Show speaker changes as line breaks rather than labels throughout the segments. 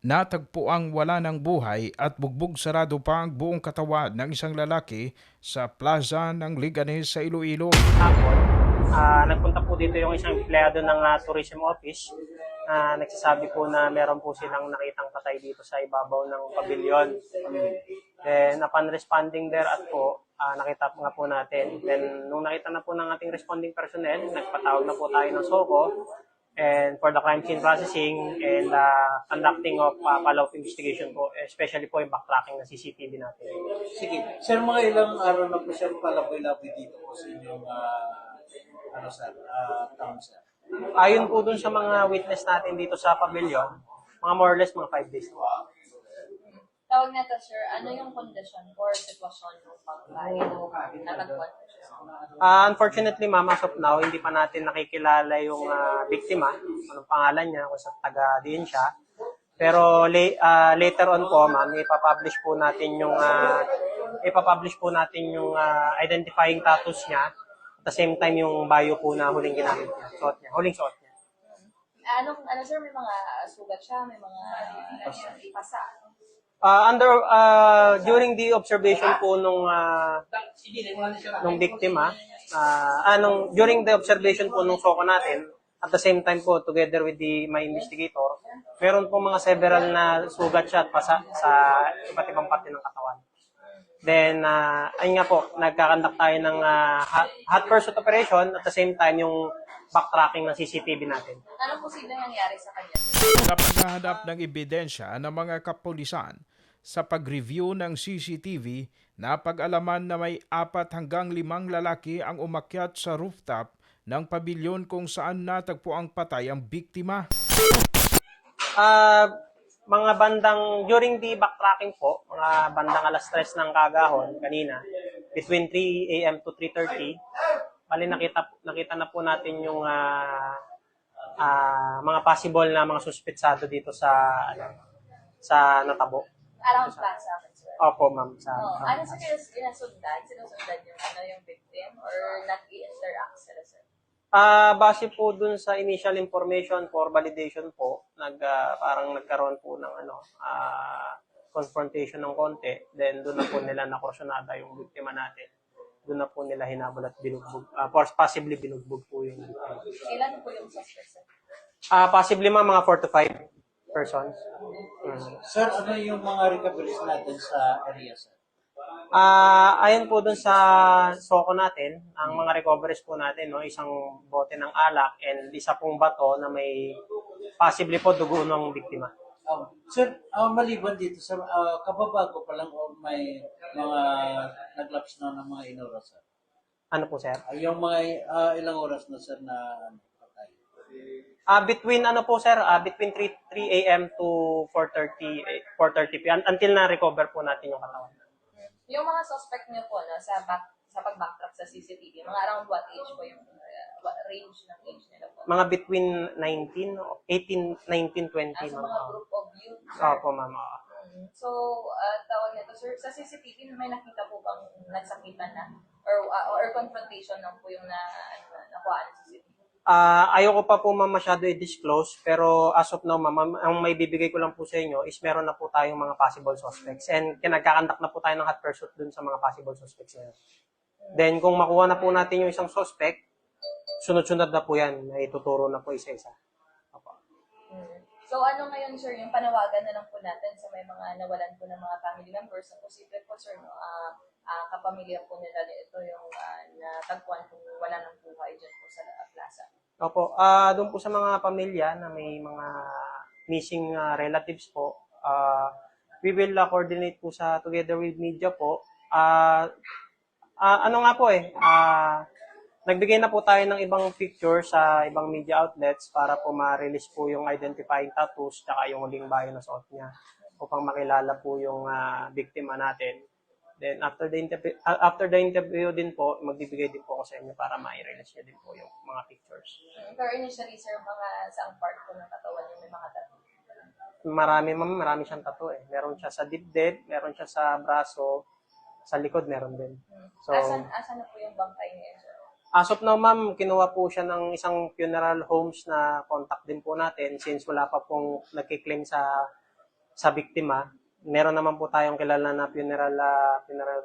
natagpuang wala ng buhay at bugbog sarado pa ang buong katawan ng isang lalaki sa plaza ng Liganes sa Iloilo.
Hapon, nagpunta po dito yung isang empleyado ng tourism office na nagsasabi po na meron po silang nakitang patay dito sa ibabaw ng pavilion. Then upon responding there at po, nakita nga po natin. Then nung nakita na po ng ating responding personnel, nagpatawag na po tayo ng SOCO and for the crime scene processing and conducting of follow-up investigation po, especially po yung backtracking ng CCTV natin.
Sige. Sir, mga ilang araw na po siya palaboy-laboy dito po sa inyong town, sir?
Ayon po dun sa mga witness natin dito sa pavilion, mga more or less mga 5 days po.
Tawag na to, sir, ano yung condition or sitwasyon ng pagkain na nagbuwan po siya?
Unfortunately, ma'am, as of now, hindi pa natin nakikilala yung biktima, anong pangalan niya, kung sa taga diin siya. Pero later on po, ma'am, ipapublish po natin yung identifying tattoos niya. At the same time, yung bio po na huling ginamit niya, huling suot niya.
Ano sir, may mga sugat siya, may mga pasa.
During the observation po nung biktima, during the observation po nung SOCO natin, at the same time po, together with my investigator, meron po mga several na sugat siya at pasa sa iba't ibang parte ng katawan. Then, ayun nga po, nagkakandak tayo ng hot pursuit operation at the same time yung backtracking ng CCTV natin.
Ano posibleng nangyari sa kanya?
Sa paghahanap ng ebidensya ng mga kapulisan, sa pag-review ng CCTV, napag-alaman na may 4 hanggang 5 lalaki ang umakyat sa rooftop ng pabilyon kung saan natagpo ang patay ang biktima.
Mga bandang, during the backtracking po, mga bandang alas 3 ng kagahon, kanina, between 3 a.m. to 3:30, bali nakita na po natin yung mga possible na mga suspetsado dito sa natabo.
Around plaza, sir.
Opo, ma'am.
Ano sa sinusundan yung victim or nag-i-interact sila, sir?
Base po dun sa initial information for validation po, parang nagkaroon po ng confrontation ng konti. Then doon na po nila nakursunada yung biktima natin. Doon na po nila hinabol at binugbog. Possibly binugbog po yung biktima.
Ilan po yung suspect, sir?
Possibly mga 4 to 5 persons.
Sir, ano yung mga recoveries natin sa area, sir?
Ayon po dun sa SOCO natin, ang mga recoveries po natin, no, isang bote ng alak and isa pong bato na may possibly po dugo ng biktima.
Sir, maliban dito, sir, kababago pa lang o may mga naglaps na ng mga ilang sir?
Ano po, sir?
Yung mga ilang oras na, sir, na patay?
Between 3 a.m. to 4:30 p.m. until na-recover po natin yung katawan.
Yung mga suspect niyo po sa pag-backtrack sa CCTV, mga around what age po yung range ng age nila po?
Mga between 18, 19, 20.
Sa mga group of youth?
Opo, ma'am.
So, tawag nito, sir, sa CCTV, may nakita po bang nagsakitan na? Or confrontation lang po yung nakuha ng CCTV?
Ayoko pa po ma'am masyado i-disclose, pero as of now ma'am, ang may bibigay ko lang po sa inyo is meron na po tayong mga possible suspects and nagkakandak na po tayo ng hot pursuit dun sa mga possible suspects na yun. Then kung makuha na po natin yung isang suspect, sunod-sunod na po yan, na ituturo na po isa-isa.
So ano ngayon, sir, yung panawagan na lang po natin sa may mga nawalan po ng mga family members na posible po, sir, kapamilya po nila ito yung natagpuan kung wala ng buhay dyan po sa plaza.
Opo, doon po sa mga pamilya na may mga missing relatives po, we will coordinate po together with media po. Nagbigay na po tayo ng ibang picture sa ibang media outlets para po ma-release po yung identifying tattoos tsaka yung huling bio na suot niya upang makilala po yung biktima natin. Then after the interview din po, magbibigay din po ako sa inyo para ma-release niya din po yung mga pictures.
Pero initially, sir, mga saang part po ng katawan yung may mga tattoo?
Marami siyang tattoo eh. Meron siya sa dibdib, meron siya sa braso, sa likod meron din. So,
asan na po yung bangkay niya, sir?
as of now, ma'am, kinuha po siya ng isang funeral homes na contact din po natin since wala pa pong nagkiklaim sa sa biktima. Meron naman po tayong kilala na funeral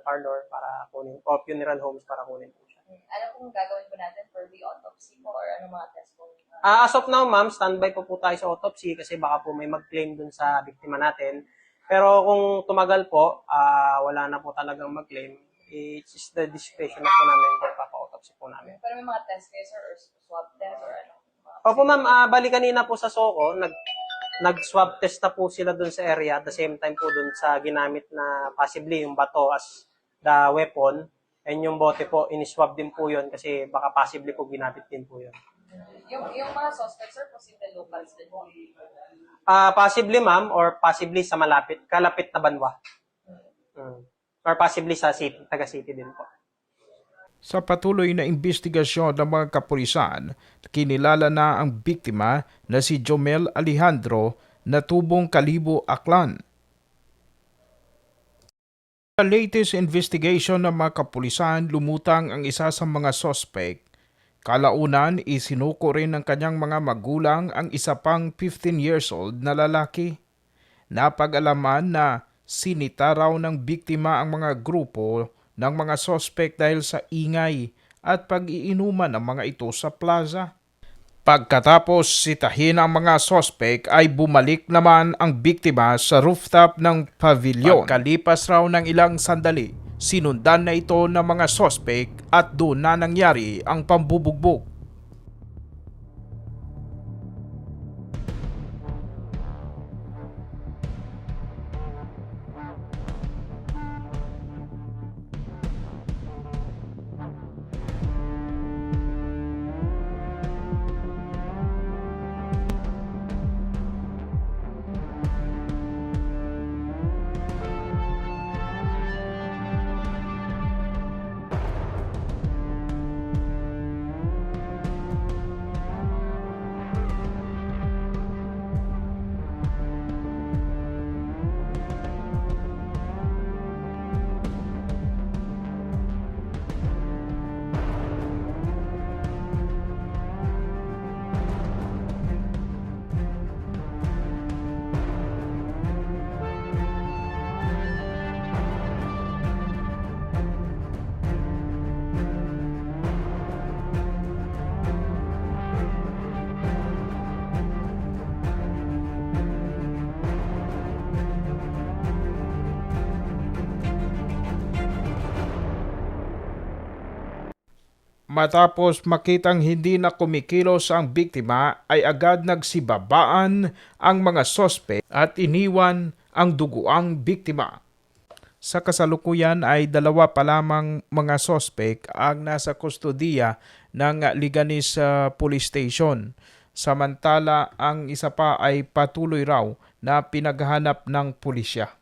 parlor para kunin, o funeral homes para kunin po siya.
Ano pong gagawin po natin for the autopsy po or ano mga test po?
As of now, ma'am, standby po tayo sa autopsy kasi baka po may mag-claim dun sa biktima natin. Pero kung tumagal po, wala na po talagang mag-claim, it's the discretion na po namin kung papa-autopsy po namin.
Pero may mga test kayo, sir, or swab test or ano?
Opo, ma'am, bali kanina po sa SOCO, nag-swab test na po sila dun sa area at the same time po dun sa ginamit na possibly yung bato as the weapon. And yung bote po, in-swab din po yun kasi baka possibly po ginamit din po yun.
Yung mga suspects, sir, posible locals din po.
Possibly, ma'am, or possibly sa kalapit na banwa. Or possibly sa city, taga-city din po.
Sa patuloy na investigasyon ng mga kapulisan, kinilala na ang biktima na si Jomel Alejandro na tubong Kalibo, Aklan. Sa latest investigation ng mga kapulisan, lumutang ang isa sa mga suspect. Kalaunan, isinuko rin ng kanyang mga magulang ang isa pang 15 years old na lalaki. Napag-alaman na sinita raw ng biktima ang mga grupo ng mga suspect dahil sa ingay at pag-iinuman ng mga ito sa plaza. Pagkatapos sitahin ang mga suspect ay bumalik naman ang biktima sa rooftop ng pavilion. Pagkalipas raw ng ilang sandali, sinundan na ito ng mga suspect at doon na nangyari ang pambubugbog. Matapos makitang hindi na kumikilos ang biktima ay agad nagsibabaan ang mga sospek at iniwan ang duguang biktima. Sa kasalukuyan ay 2 pa lamang mga sospek ang nasa kustodiya ng Liganis Police Station. Samantala ang isa pa ay patuloy raw na pinaghahanap ng pulisya.